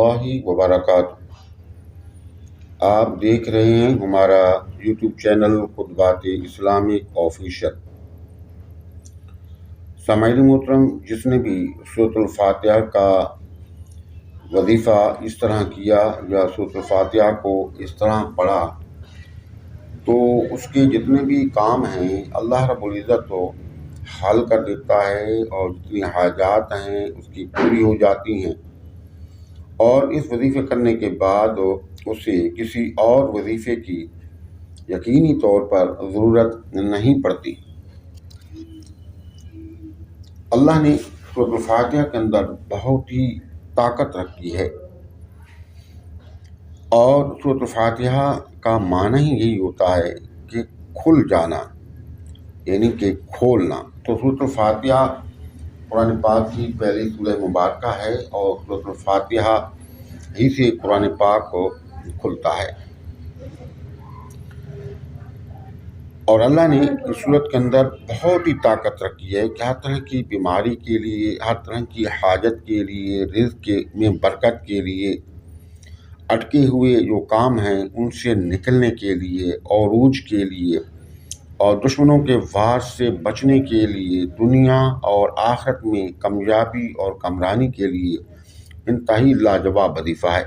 اللہ وبرکاتہ۔ آپ دیکھ رہے ہیں ہمارا یوٹیوب چینل خطبات اسلامک آفیشل۔ سامعین محترم، جس نے بھی سورۃ الفاتحہ کا وظیفہ اس طرح کیا یا سورۃ الفاتحہ کو اس طرح پڑھا تو اس کے جتنے بھی کام ہیں اللہ رب العزت تو حل کر دیتا ہے، اور جتنی حاجات ہیں اس کی پوری ہو جاتی ہیں، اور اس وظیفے کرنے کے بعد اسے کسی اور وظیفے کی یقینی طور پر ضرورت نہیں پڑتی۔ اللہ نے سورۃ الفاتحہ کے اندر بہت ہی طاقت رکھی ہے، اور سورۃ الفاتحہ کا معنی ہی یہی ہوتا ہے کہ کھل جانا، یعنی کہ کھولنا۔ تو سورۃ الفاتحہ قرآن پاک کی پہلی سورہ مبارکہ ہے، اور سورۃ الفاتحہ ہی سے قرآن پاک کو کھلتا ہے۔ اور اللہ نے اس سورت کے اندر بہت ہی طاقت رکھی ہے کہ ہر طرح کی بیماری کے لیے، ہر طرح کی حاجت کے لیے، رزق میں برکت کے لیے، اٹکے ہوئے جو کام ہیں ان سے نکلنے کے لیے، عروج کے لیے، اور دشمنوں کے وار سے بچنے کے لیے، دنیا اور آخرت میں کامیابی اور کامرانی کے لیے انتہائی لاجواب وظیفہ ہے۔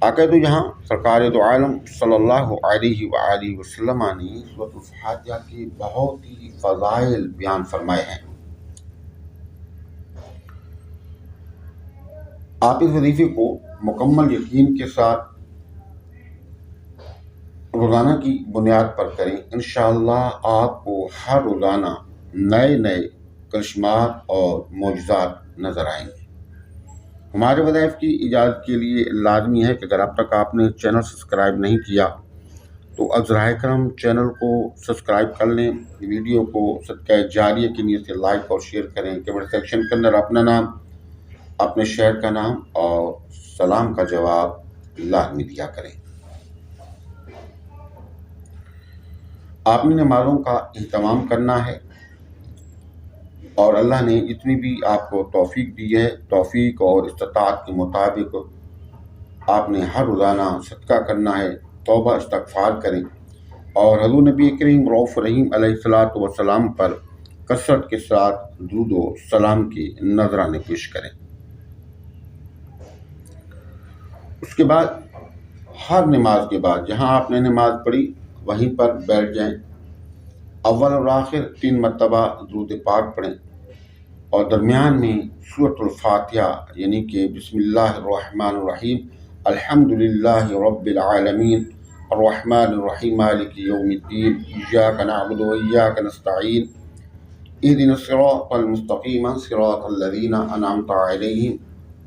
آقا دو جہاں سرکار دو عالم صلی اللہ علیہ وآلہ وسلم نے سورۃ الفاتحہ کے بہت ہی فضائل بیان فرمائے ہیں۔ آپ اس وظیفے کو مکمل یقین کے ساتھ روزانہ کی بنیاد پر کریں، انشاءاللہ آپ کو ہر روزانہ نئے نئے کرشمات اور معجزات نظر آئیں گے۔ ہمارے وظائف کی اجازت کے لیے لازمی ہے کہ اگر اب تک آپ نے چینل سبسکرائب نہیں کیا تو ازرائے کرم چینل کو سبسکرائب کر لیں، ویڈیو کو صدقہ جاریہ کی نیت سے لائک اور شیئر کریں، کمنٹ سیکشن کے اندر اپنا نام، اپنے شہر کا نام اور سلام کا جواب لازمی دیا کریں۔ آپ نے نمازوں کا اہتمام کرنا ہے، اور اللہ نے جتنی بھی آپ کو توفیق دی ہے، توفیق اور استطاعت کے مطابق آپ نے ہر روزانہ صدقہ کرنا ہے، توبہ استغفار کریں، اور حضور نبی کریم رؤوف رحیم علیہ الصلوۃ والسلام پر کثرت کے ساتھ درود و سلام کے نذرانے پیش کریں۔ اس کے بعد ہر نماز کے بعد جہاں آپ نے نماز پڑھی وہیں پر بیٹھ جائیں، اول اور آخر 3 مرتبہ درود پاک پڑھیں، اور درمیان میں سورۃ الفاتحہ یعنی کہ بسم اللہ الرحمن الرحیم، الحمدللہ رب العالمین، الرحمن الرحیم، مالک یوم الدین، ایاک نعبد و ایاک نستعین، اہدنا الصراط المستقیم، صراط الذین انعمت علیہم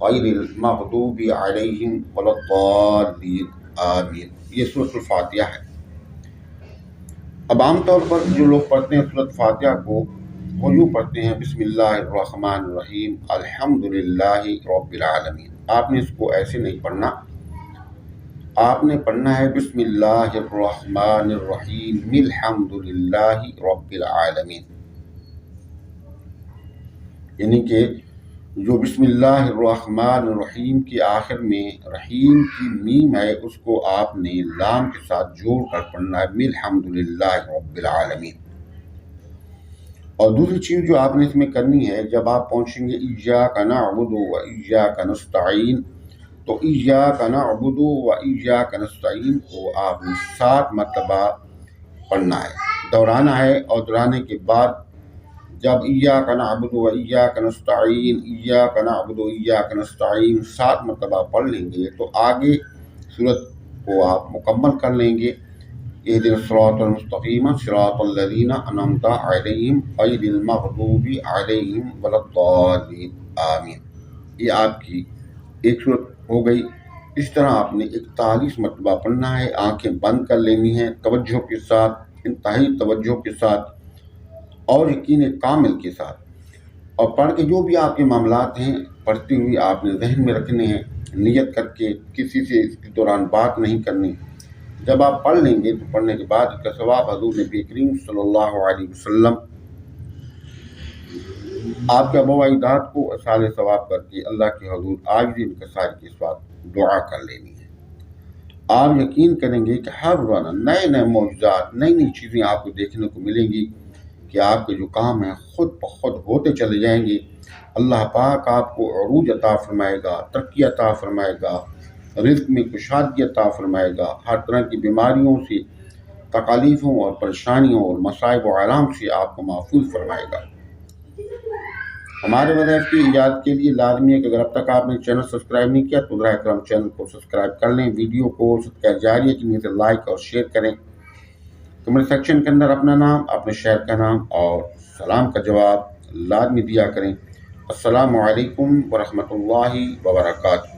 غیر المغضوب علیہم ولا الضالین، آمین۔ یہ سورۃ الفاتحہ ہے۔ اب عام طور پر جو لوگ پڑھتے ہیں سورۃ فاتحہ کو وہ یوں پڑھتے ہیں، بسم اللہ الرحمن الرحیم، الحمدللہ رب العالمین۔ آپ نے اس کو ایسے نہیں پڑھنا، آپ نے پڑھنا ہے بسم اللہ الرحمن الرحیم، الحمدللہ رب العالمین، یعنی کہ جو بسم اللہ الرحمن الرحیم کے آخر میں رحیم کی میم ہے اس کو آپ نے لام کے ساتھ جوڑ کر پڑھنا ہے، الحمدللہ رب العالمین۔ اور دوسری چیز جو آپ نے اس میں کرنی ہے، جب آپ پہنچیں گے ایاک نعبد و ایاک نستعین، تو ایاک نعبد و ایاک نستعین کو آپ نے 7 مرتبہ پڑھنا ہے، دہرانا ہے، اور دہرانے کے بعد جب ایاک نعبد و ایاک نستعین، ایاک نعبد و ایاک نستعین 7 مرتبہ پڑھ لیں گے تو آگے سورت کو آپ مکمل کر لیں گے، اہدنا الصراط المستقیم، صراط الذین انعمت علیہم غیر المغضوب علیہم ولا الضالین، آمین۔ یہ آپ کی ایک سورت ہو گئی۔ اس طرح آپ نے 41 مرتبہ پڑھنا ہے، آنکھیں بند کر لینی ہیں، توجہ کے ساتھ، انتہائی توجہ کے ساتھ اور یقین کامل کے ساتھ، اور پڑھ کے جو بھی آپ کے معاملات ہیں پڑھتے ہوئے آپ نے ذہن میں رکھنے ہیں، نیت کر کے کسی سے اس کے دوران بات نہیں کرنی۔ جب آپ پڑھ لیں گے تو پڑھنے کے بعد اس کا ثواب حضور نبی کریم صلی اللہ علیہ وسلم آپ کے آبا و اجداد کو اصال ثواب کر کے اللہ کے حضور عاجزی انکساری کے ساتھ دعا کر لینی ہے۔ آپ یقین کریں گے کہ ہر روزانہ نئے نئے معجزات، نئی نئی چیزیں آپ کو دیکھنے کو ملیں گی کہ آپ کے جو کام ہیں خود بخود ہوتے چلے جائیں گے۔ اللہ پاک آپ کو عروج عطا فرمائے گا، ترقی عطا فرمائے گا، رزق میں کشادگی عطا فرمائے گا، ہر طرح کی بیماریوں سے، تکالیفوں اور پریشانیوں اور مصائب و آرام سے آپ کو محفوظ فرمائے گا۔ ہمارے وظائف کی ایجاد کے لیے لازمی ہے کہ اگر اب تک آپ نے چینل سبسکرائب نہیں کیا تو براہ کرم چینل کو سبسکرائب کر لیں، ویڈیو کو صدقہ جاریہ کی نیت سے لائک اور شیئر کریں۔ کمنٹ سیکشن کے اندر اپنا نام، اپنے شہر کا نام اور سلام کا جواب لازمی دیا کریں۔ السلام علیکم ورحمۃ اللہ وبرکاتہ۔